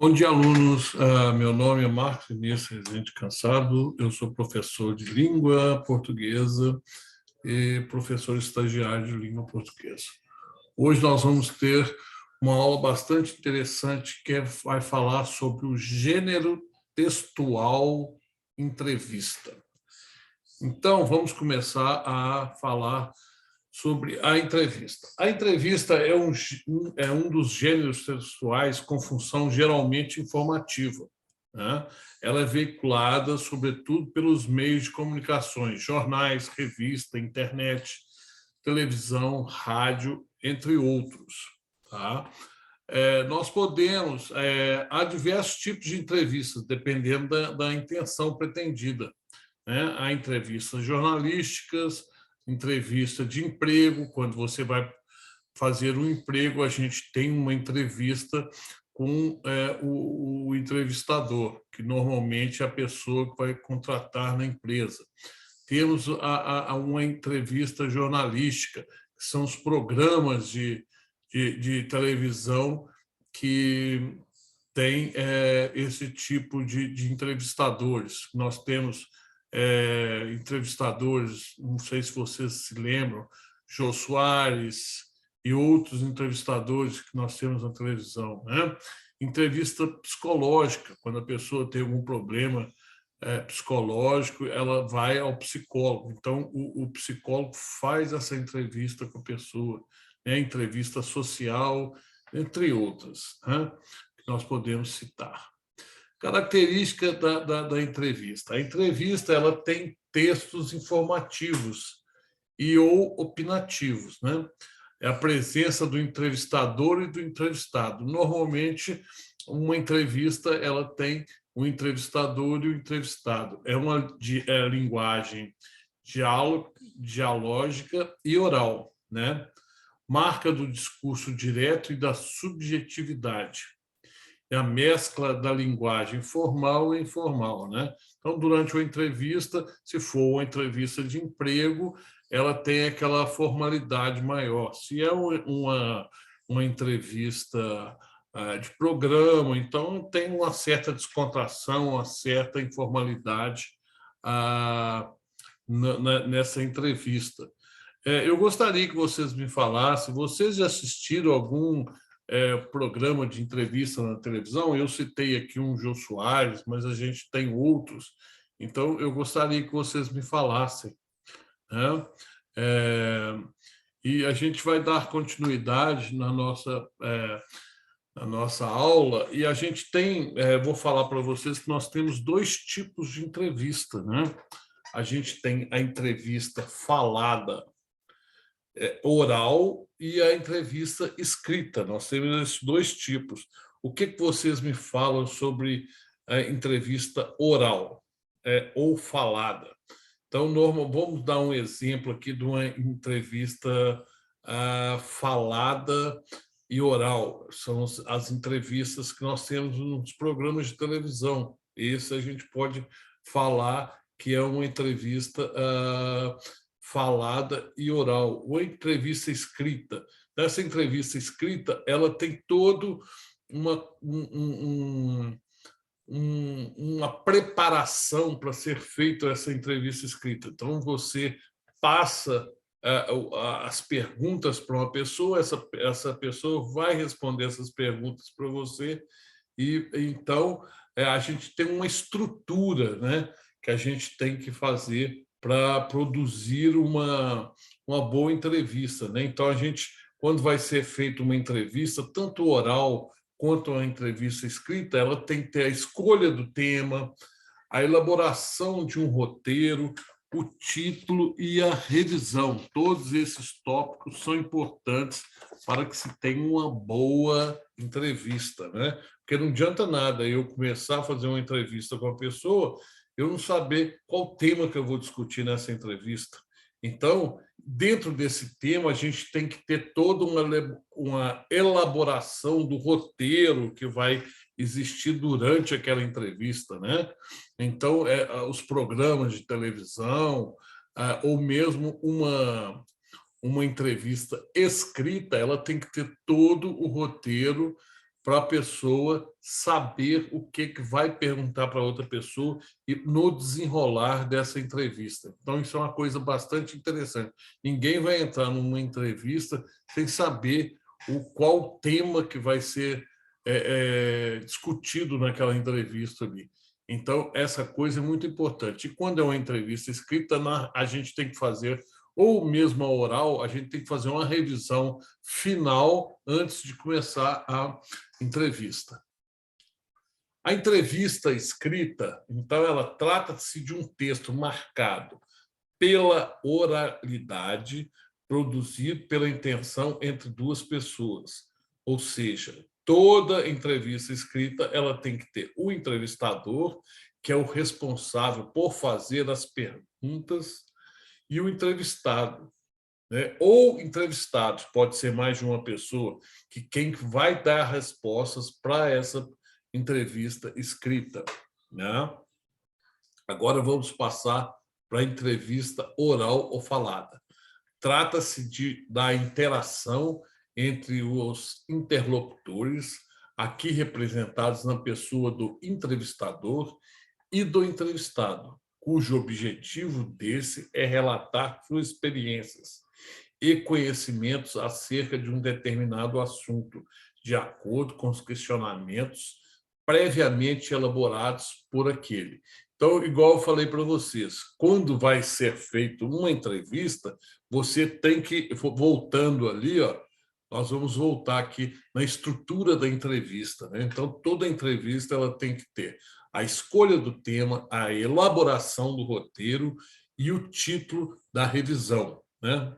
Bom dia, alunos. Meu nome é Marcos Vinícius Rezende Cansado. Eu sou professor de língua portuguesa e professor estagiário de língua portuguesa. Hoje nós vamos ter uma aula bastante interessante que vai falar sobre o gênero textual entrevista. Então, vamos começar a falar sobre a entrevista. A entrevista é um dos gêneros textuais com função geralmente informativa, né? Ela é veiculada, sobretudo, pelos meios de comunicações, jornais, revista, internet, televisão, rádio, entre outros. Tá? Nós podemos... há diversos tipos de entrevistas, dependendo da intenção pretendida, né? Há entrevistas jornalísticas, entrevista de emprego. Quando você vai fazer um emprego, a gente tem uma entrevista com o entrevistador, que normalmente é a pessoa que vai contratar na empresa. Temos uma entrevista jornalística, que são os programas de televisão que tem esse tipo de entrevistadores. Nós temos entrevistadores, não sei se vocês se lembram, Jô Soares e outros entrevistadores que nós temos na televisão, né? Entrevista psicológica, quando a pessoa tem algum problema psicológico, ela vai ao psicólogo. Então, o psicólogo faz essa entrevista com a pessoa, né? Entrevista social, entre outras, né? Que nós podemos citar. Característica da entrevista. A entrevista ela tem textos informativos e ou opinativos, né? É a presença do entrevistador e do entrevistado. Normalmente, uma entrevista ela tem o entrevistador e o entrevistado. É uma linguagem dialógica e oral, né? Marca do discurso direto e da subjetividade. É a mescla da linguagem formal e informal, né? Então, durante uma entrevista, se for uma entrevista de emprego, ela tem aquela formalidade maior. Se é uma entrevista de programa, então tem uma certa descontração, uma certa informalidade nessa entrevista. Eu gostaria que vocês me falassem, vocês já assistiram algum programa de entrevista na televisão? Eu citei aqui um Jô Soares, mas a gente tem outros. Então, eu gostaria que vocês me falassem, né? E a gente vai dar continuidade na nossa aula, e a gente tem, vou falar para vocês que nós temos dois tipos de entrevista, né? A gente tem a entrevista falada, oral, e a entrevista escrita. Nós temos esses dois tipos. O que vocês me falam sobre a entrevista oral ou falada? Então, vamos dar um exemplo aqui de uma entrevista falada e oral. São as entrevistas que nós temos nos programas de televisão. Esse a gente pode falar que é uma entrevista falada e oral, ou entrevista escrita. Nessa entrevista escrita, ela tem todo uma preparação para ser feita essa entrevista escrita. Então, você passa as perguntas para uma pessoa, essa pessoa vai responder essas perguntas para você, e então a gente tem uma estrutura, né, que a gente tem que fazer para produzir uma boa entrevista, né? Então, quando vai ser feita uma entrevista, tanto oral quanto a entrevista escrita, ela tem que ter a escolha do tema, a elaboração de um roteiro, o título e a revisão. Todos esses tópicos são importantes para que se tenha uma boa entrevista, né? Porque não adianta nada eu começar a fazer uma entrevista com a pessoa, eu não saber qual tema que eu vou discutir nessa entrevista. Então, dentro desse tema, a gente tem que ter toda uma elaboração do roteiro que vai existir durante aquela entrevista, né? Então, os programas de televisão, ou mesmo uma entrevista escrita, ela tem que ter todo o roteiro para a pessoa saber o que vai perguntar para outra pessoa e no desenrolar dessa entrevista. Então, isso é uma coisa bastante interessante. Ninguém vai entrar numa entrevista sem saber qual tema que vai ser discutido naquela entrevista ali. Então, essa coisa é muito importante. E quando é uma entrevista escrita, a gente tem que fazer, ou mesmo a oral, a gente tem que fazer uma revisão final antes de começar a entrevista. A entrevista escrita, então, ela trata-se de um texto marcado pela oralidade, produzido pela intenção entre duas pessoas. Ou seja, toda entrevista escrita ela tem que ter o entrevistador, que é o responsável por fazer as perguntas, e o entrevistado, né? Ou entrevistados, pode ser mais de uma pessoa, que quem vai dar respostas para essa entrevista escrita, né? Agora vamos passar para a entrevista oral ou falada. Trata-se da interação entre os interlocutores, aqui representados na pessoa do entrevistador e do entrevistado, cujo objetivo desse é relatar suas experiências e conhecimentos acerca de um determinado assunto, de acordo com os questionamentos previamente elaborados por aquele. Então, igual eu falei para vocês, quando vai ser feita uma entrevista, você tem que, voltando ali, ó, nós vamos voltar aqui na estrutura da entrevista, né? Então, toda entrevista ela tem que ter a escolha do tema, a elaboração do roteiro e o título da revisão, né?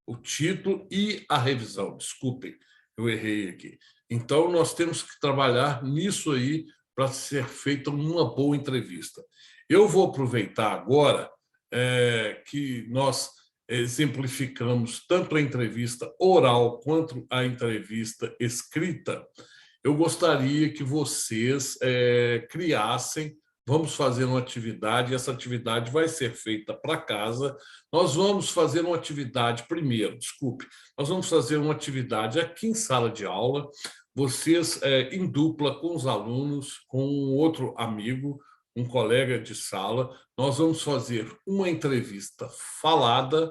O título e a revisão, desculpem, eu errei aqui. Então, nós temos que trabalhar nisso aí para ser feita uma boa entrevista. Eu vou aproveitar agora que nós exemplificamos tanto a entrevista oral quanto a entrevista escrita. Eu gostaria que vocês criassem. Vamos fazer uma atividade, essa atividade vai ser feita para casa. Nós vamos fazer uma atividade primeiro, desculpe, nós vamos fazer uma atividade aqui em sala de aula, vocês em dupla com os alunos, com um outro amigo, um colega de sala, nós vamos fazer uma entrevista falada.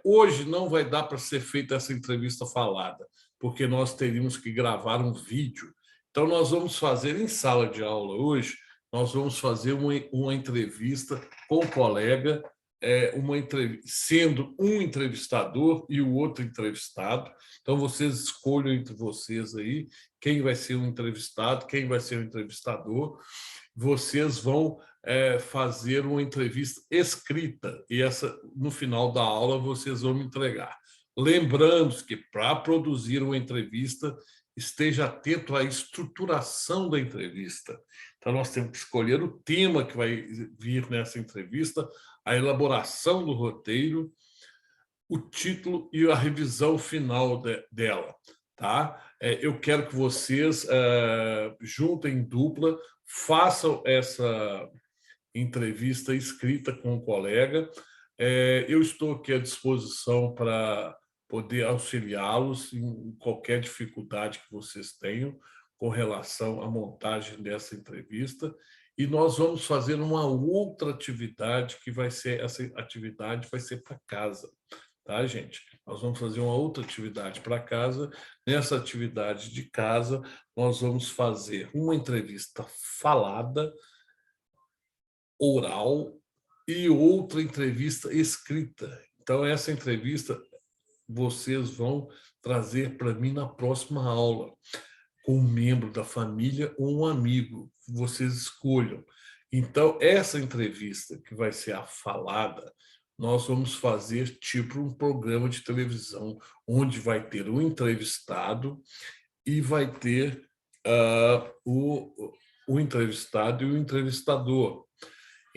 Hoje não vai dar para ser feita essa entrevista falada, porque nós teríamos que gravar um vídeo. Então, nós vamos fazer em sala de aula hoje, nós vamos fazer uma entrevista com o colega, sendo um entrevistador e o outro entrevistado. Então, vocês escolham entre vocês aí quem vai ser o entrevistado, quem vai ser o entrevistador. Vocês vão fazer uma entrevista escrita e no final da aula vocês vão me entregar. Lembrando que para produzir uma entrevista, esteja atento à estruturação da entrevista. Então, nós temos que escolher o tema que vai vir nessa entrevista, a elaboração do roteiro, o título e a revisão final dela. Tá? Eu quero que vocês juntem em dupla, façam essa entrevista escrita com o colega. Eu estou aqui à disposição para poder auxiliá-los em qualquer dificuldade que vocês tenham com relação à montagem dessa entrevista. E nós vamos fazer uma outra atividade que vai ser, essa atividade vai ser para casa. Tá, gente? Nós vamos fazer uma outra atividade para casa. Nessa atividade de casa, nós vamos fazer uma entrevista falada, oral, e outra entrevista escrita. Então, essa entrevista vocês vão trazer para mim na próxima aula, com um membro da família ou um amigo, vocês escolham. Então, essa entrevista, que vai ser a falada, nós vamos fazer tipo um programa de televisão, onde vai ter o entrevistado e vai ter o entrevistado e o entrevistador.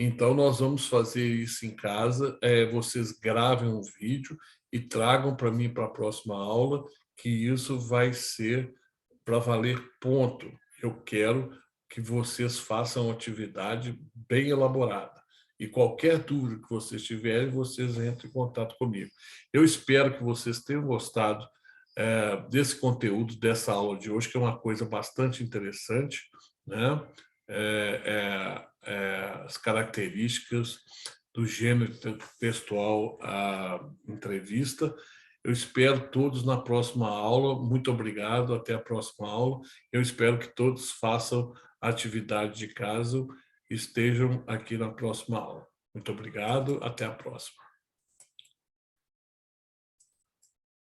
Então, nós vamos fazer isso em casa, vocês gravem um vídeo e tragam para mim para a próxima aula, que isso vai ser para valer ponto. Eu quero que vocês façam uma atividade bem elaborada. E qualquer dúvida que vocês tiverem, vocês entrem em contato comigo. Eu espero que vocês tenham gostado desse conteúdo, dessa aula de hoje, que é uma coisa bastante interessante, né? As características do gênero textual à entrevista. Eu espero todos na próxima aula. Muito obrigado, até a próxima aula. Eu espero que todos façam a atividade de casa e estejam aqui na próxima aula. Muito obrigado, até a próxima.